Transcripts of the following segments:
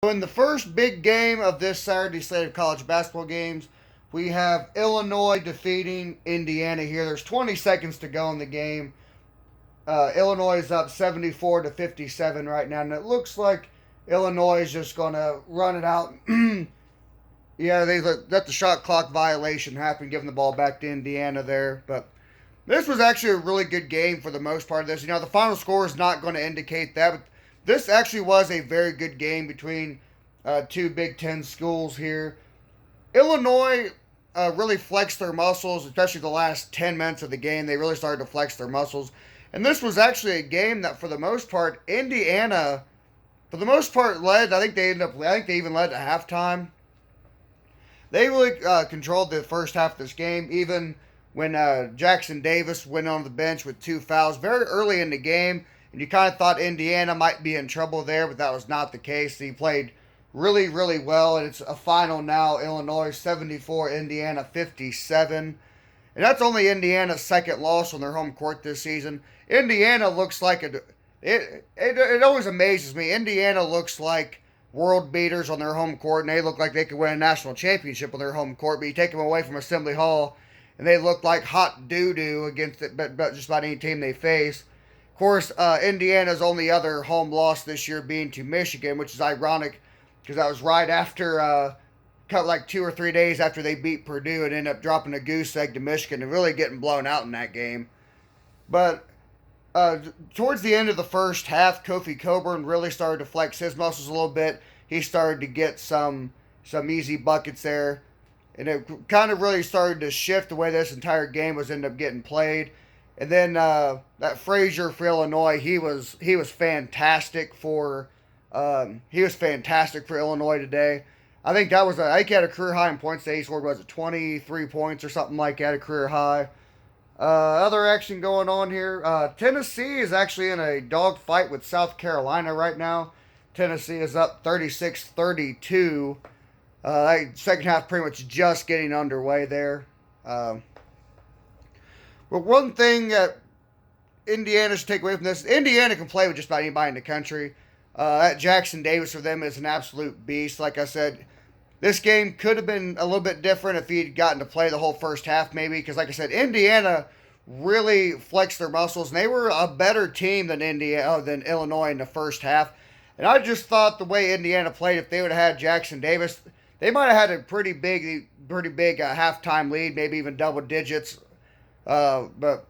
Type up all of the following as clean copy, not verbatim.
So in the first big game of this Saturday slate of college basketball games, we have Illinois defeating Indiana here. There's 20 seconds to go in the game. Illinois is up 74 to 57 right now, and it looks like Illinois is just going to run it out. Yeah, they let the shot clock violation happen, giving the ball back to Indiana there. But this was actually a really good game for the most part of this. The final score is not going to indicate that, but this actually was a very good game between two Big Ten schools here. Illinois really flexed their muscles, especially the last 10 minutes of the game. They really started to flex their muscles. And this was actually a game that, for the most part, Indiana, for the most part, led. I think they even led at halftime. They really controlled the first half of this game, even when Jackson Davis went on the bench with two fouls very early in the game. And you kind of thought Indiana might be in trouble there, but that was not the case. He played really, really well, and it's a final now. Illinois 74, Indiana 57. And that's only Indiana's second loss on their home court this season. Indiana looks like it always amazes me. Indiana looks like world beaters on their home court, and they look like they could win a national championship on their home court. But you take them away from Assembly Hall, and they look like hot doo-doo against it, but just about any team they face. Of course, Indiana's only other home loss this year being to Michigan, which is ironic because that was right after, like 2 or 3 days after they beat Purdue and ended up dropping a goose egg to Michigan and really getting blown out in that game. But towards the end of the first half, Kofi Coburn really started to flex his muscles a little bit. He started to get some easy buckets there. And it kind of really started to shift the way this entire game was ended up getting played. And then that Frazier for Illinois, he was fantastic for Illinois today. I think I think he had a career high in points today. He scored, was it 23 points or something like that, a career high. Other action going on here. Tennessee is actually in a dogfight with South Carolina right now. Tennessee is up 36-32. Second half pretty much just getting underway there. But one thing that Indiana should take away from this, Indiana can play with just about anybody in the country. That Jackson Davis for them is an absolute beast. Like I said, this game could have been a little bit different if he'd gotten to play the whole first half, maybe. Because, like I said, Indiana really flexed their muscles, and they were a better team than Illinois in the first half. And I just thought the way Indiana played, if they would have had Jackson Davis, they might have had a pretty big halftime lead, maybe even double digits. But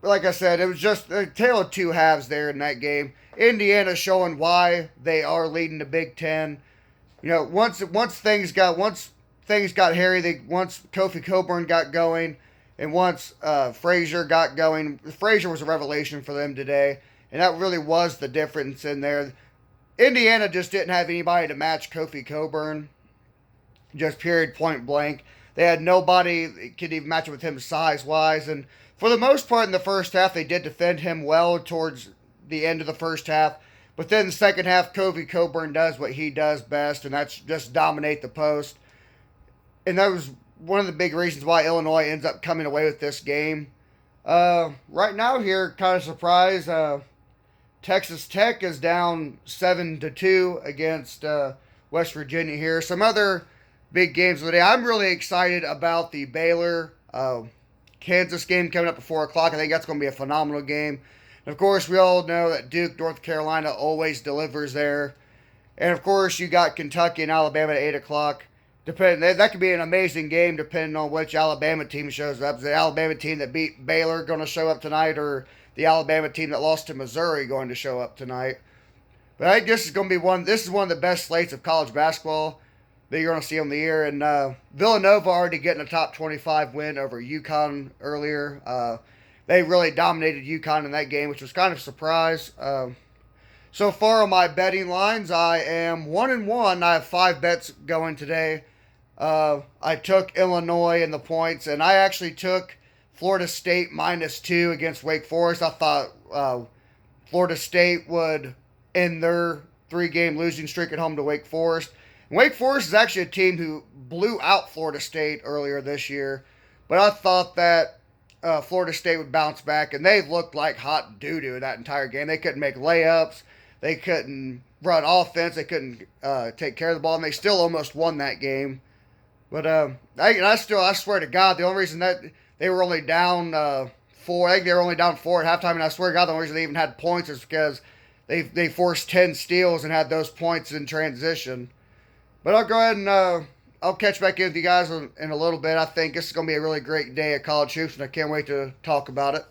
like I said, it was just a tale of two halves there in that game. Indiana showing why they are leading the Big Ten. Once things got hairy, once Kofi Coburn got going, and once Frazier got going, Frazier was a revelation for them today, and that really was the difference in there. Indiana just didn't have anybody to match Kofi Coburn, just period, point blank. They had nobody that could even match up with him size-wise, and for the most part in the first half, they did defend him well towards the end of the first half. But then the second half, Kofi Coburn does what he does best, and that's just dominate the post. And that was one of the big reasons why Illinois ends up coming away with this game. Right now here, kind of surprised, Texas Tech is down 7-2 against West Virginia here. Some other big games of the day. I'm really excited about the Baylor Kansas game coming up at 4 o'clock. I think that's going to be a phenomenal game. And of course, we all know that Duke, North Carolina always delivers there. And of course, you got Kentucky and Alabama at 8 o'clock. That could be an amazing game depending on which Alabama team shows up. Is the Alabama team that beat Baylor going to show up tonight, or the Alabama team that lost to Missouri going to show up tonight? But I think this is going to be this is one of the best slates of college basketball that you're going to see on the year. And Villanova already getting a top 25 win over UConn earlier. They really dominated UConn in that game, which was kind of a surprise. So far on my betting lines, I am 1-1. I have 5 bets going today. I took Illinois in the points, and I actually took Florida State -2 against Wake Forest. I thought Florida State would end their 3-game losing streak at home to Wake Forest. And Wake Forest is actually a team who blew out Florida State earlier this year, but I thought that Florida State would bounce back, and they looked like hot doo-doo that entire game. They couldn't make layups. They couldn't run offense. They couldn't take care of the ball, and they still almost won that game. But I swear to God, the only reason that they were only down 4, I think they were only down 4 at halftime, and I swear to God, the only reason they even had points is because they forced 10 steals and had those points in transition. But I'll go ahead and I'll catch back in with you guys in a little bit. I think this is going to be a really great day at college hoops, and I can't wait to talk about it.